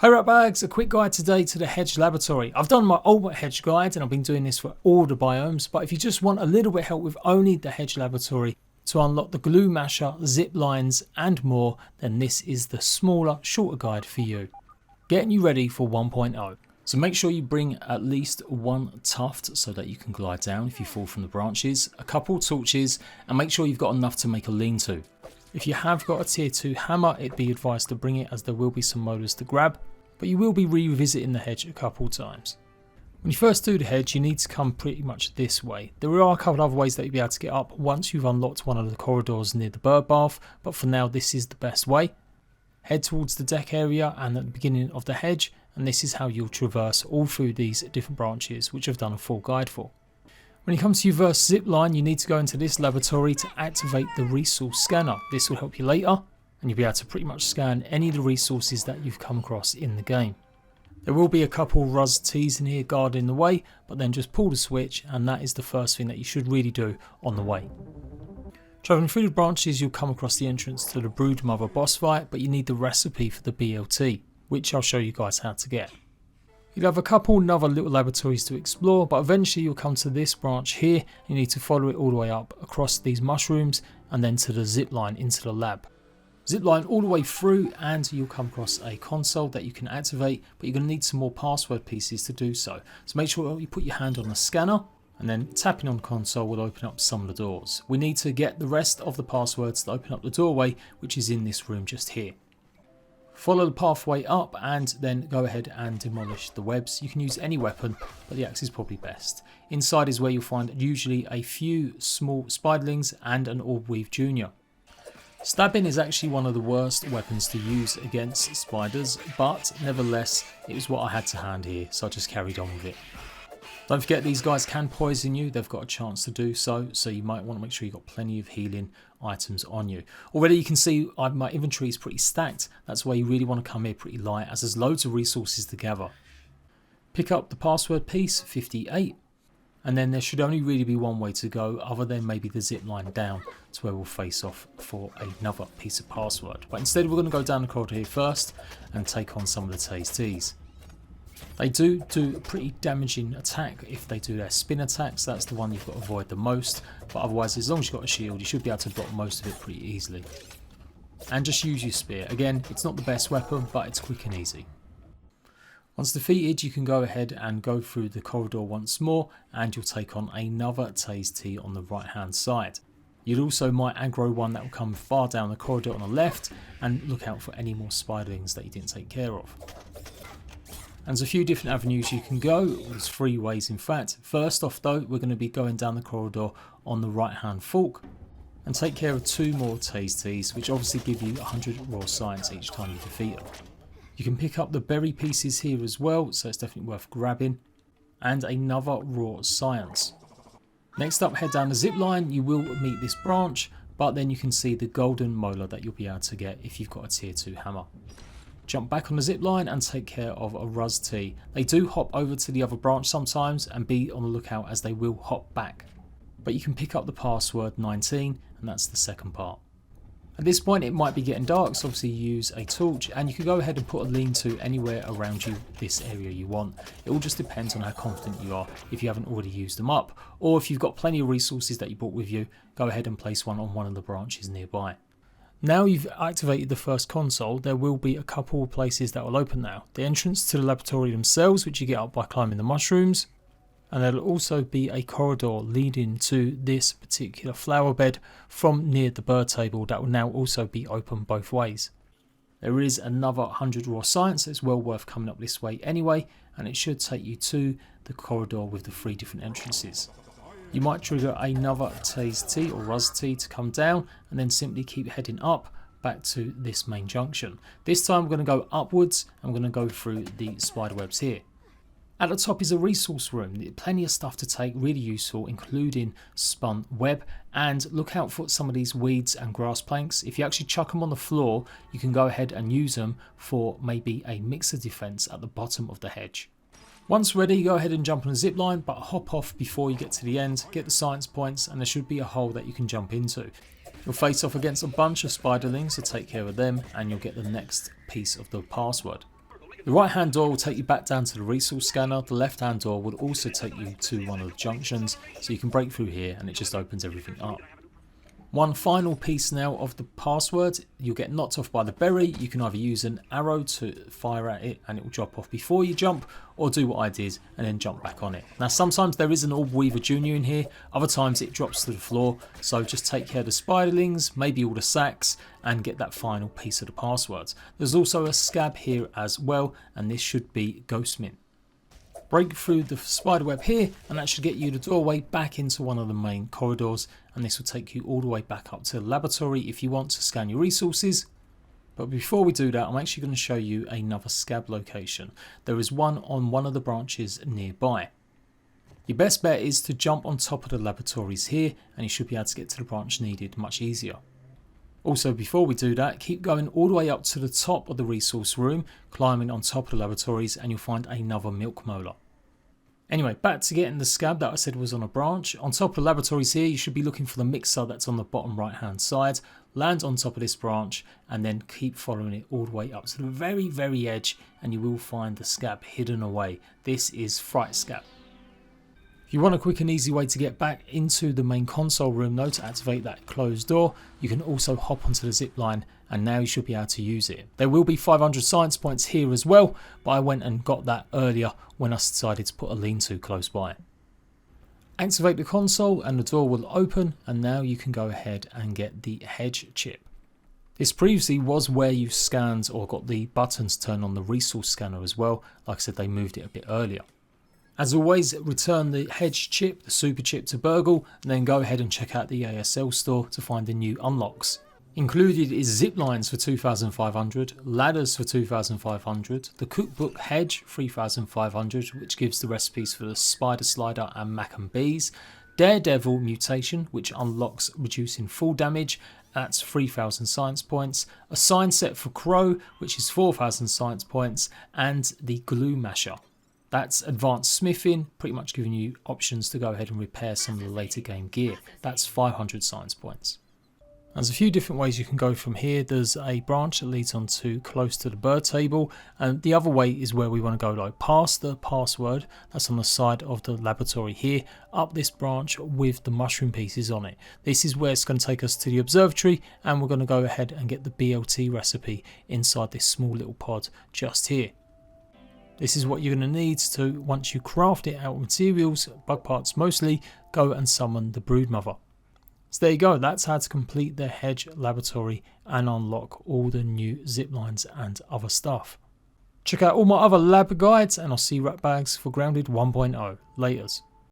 Hey ratbags, a quick guide today to the Hedge laboratory. I've done my ultimate Hedge guide and I've been doing this for all the biomes, but if you just want a little bit of help with only the Hedge laboratory to unlock the glue masher, ziplines and more, then this is the smaller, shorter guide for you. Getting you ready for 1.0. So make sure you bring at least one tuft so that you can glide down if you fall from the branches, a couple torches, and make sure you've got enough to make a lean-to. If you have got a tier 2 hammer, it'd be advised to bring it as there will be some molars to grab, but you will be revisiting the hedge a couple times. When you first do the hedge, you need to come pretty much this way. There are a couple other ways that you'll be able to get up once you've unlocked one of the corridors near the bird bath, but for now this is the best way. Head towards the deck area and at the beginning of the hedge, and this is how you'll traverse all through these different branches, which I've done a full guide for. When it comes to your first zipline, you need to go into this laboratory to activate the resource scanner. This will help you later, and you'll be able to pretty much scan any of the resources that you've come across in the game. There will be a couple Ruz Ts in here guarding the way, but then just pull the switch and that is the first thing that you should really do on the way. Travelling through the branches, you'll come across the entrance to the Broodmother boss fight, but you need the recipe for the BLT, which I'll show you guys how to get. You'll have a couple other little laboratories to explore, but eventually you'll come to this branch here. You need to follow it all the way up across these mushrooms and then to the zipline into the lab. Zipline all the way through and you'll come across a console that you can activate, but you're going to need some more password pieces to do so. So make sure you put your hand on the scanner and then tapping on the console will open up some of the doors. We need to get the rest of the passwords to open up the doorway, which is in this room just here. Follow the pathway up and then go ahead and demolish the webs. You can use any weapon, but the axe is probably best. Inside is where you'll find usually a few small spiderlings and an orb weave junior. Stabbing is actually one of the worst weapons to use against spiders, but nevertheless it was what I had to hand here, so I just carried on with it. Don't forget these guys can poison you, they've got a chance to do so, so you might want to make sure you've got plenty of healing items on you. Already you can see my inventory is pretty stacked. That's why you really want to come here pretty light, as there's loads of resources to gather. Pick up the password piece, 58. And then there should only really be one way to go, other than maybe the zip line down to where we'll face off for another piece of password. But instead we're going to go down the corridor here first and take on some of the TAs. They do a pretty damaging attack if they do their spin attacks. That's the one you've got to avoid the most. But otherwise, as long as you've got a shield, you should be able to block most of it pretty easily. And just use your spear. Again, it's not the best weapon, but it's quick and easy. Once defeated, you can go ahead and go through the corridor once more and you'll take on another TAS on the right hand side. You'll also might aggro one that will come far down the corridor on the left, and look out for any more spiderlings that you didn't take care of. And there's a few different avenues you can go. There's 3 ways in fact. First off though, we're going to be going down the corridor on the right hand fork and take care of 2 more TAS, which obviously give you 100 raw science each time you defeat them. You can pick up the berry pieces here as well, so it's definitely worth grabbing. And another raw science. Next up, head down the zip line. You will meet this branch, but then you can see the golden molar that you'll be able to get if you've got a tier 2 hammer. Jump back on the zip line and take care of a Ruz T. They do hop over to the other branch sometimes, and be on the lookout as they will hop back. But you can pick up the password 19, and that's the second part. At this point it might be getting dark, so obviously use a torch and you can go ahead and put a lean-to anywhere around you, this area you want. It all just depends on how confident you are if you haven't already used them up, or if you've got plenty of resources that you brought with you, go ahead and place one on one of the branches nearby. Now you've activated the first console, there will be a couple of places that will open now. The entrance to the laboratory themselves, which you get up by climbing the mushrooms. And there'll also be a corridor leading to this particular flower bed from near the bird table that will now also be open both ways. There is another 100 raw science that's well worth coming up this way anyway, and it should take you to the corridor with the 3 different entrances. You might trigger another TAS or Ruz T to come down and then simply keep heading up back to this main junction. This time we're going to go upwards and we're going to go through the spider webs here. At the top is a resource room, plenty of stuff to take, really useful, including spun web, and look out for some of these weeds and grass planks. If you actually chuck them on the floor, you can go ahead and use them for maybe a mixer defense at the bottom of the hedge. Once ready, go ahead and jump on a zip line, but hop off before you get to the end, get the science points, and there should be a hole that you can jump into. You'll face off against a bunch of spiderlings, so take care of them, and you'll get the next piece of the password. The right hand door will take you back down to the resource scanner. The left hand door will also take you to one of the junctions, so you can break through here and it just opens everything up. One final piece now of the password. You'll get knocked off by the berry. You can either use an arrow to fire at it and it will drop off before you jump, or do what I did and then jump back on it. Now sometimes there is an Orb Weaver Junior in here, other times it drops to the floor, so just take care of the spiderlings, maybe all the sacks, and get that final piece of the password. There's also a scab here as well, and this should be Ghost Mint. Break through the spiderweb here and that should get you the doorway back into one of the main corridors, and this will take you all the way back up to the laboratory if you want to scan your resources. But before we do that, I'm actually going to show you another scab location. There is one on one of the branches nearby. Your best bet is to jump on top of the laboratories here and you should be able to get to the branch needed much easier. Also, before we do that, keep going all the way up to the top of the resource room, climbing on top of the laboratories, and you'll find another milk molar. Anyway, back to getting the scab that I said was on a branch. On top of the laboratories here, you should be looking for the mixer that's on the bottom right hand side. Land on top of this branch and then keep following it all the way up to the very edge and you will find the scab hidden away. This is Fright Scab. If you want a quick and easy way to get back into the main console room though, to activate that closed door, you can also hop onto the zipline and now you should be able to use it. There will be 500 science points here as well, but I went and got that earlier when I decided to put a lean-to close by. Activate the console and the door will open, and now you can go ahead and get the Hedge chip. This previously was where you scanned or got the buttons turned on the resource scanner as well. Like I said, they moved it a bit earlier. As always, return the Hedge chip, the super chip, to Burgle, and then go ahead and check out the ASL store to find the new unlocks. Included is Ziplines for 2,500, Ladders for 2,500, the Cookbook Hedge 3,500, which gives the recipes for the Spider Slider and Mac and Bees, Daredevil Mutation, which unlocks reducing full damage, that's 3,000 science points, a sign set for Crow, which is 4,000 science points, and the Glue Masher. That's advanced smithing, pretty much giving you options to go ahead and repair some of the later game gear. That's 500 science points. There's a few different ways you can go from here. There's a branch that leads on to close to the bird table, and the other way is where we want to go, like past the password that's on the side of the laboratory here, up this branch with the mushroom pieces on it. This is where it's going to take us to the observatory, and we're going to go ahead and get the BLT recipe inside this small little pod just here. This is what you're going to need to, once you craft it out of materials, bug parts mostly, go and summon the Broodmother. So there you go, that's how to complete the Hedge laboratory and unlock all the new ziplines and other stuff. Check out all my other lab guides and I'll see you ratbags for Grounded 1.0. Laters.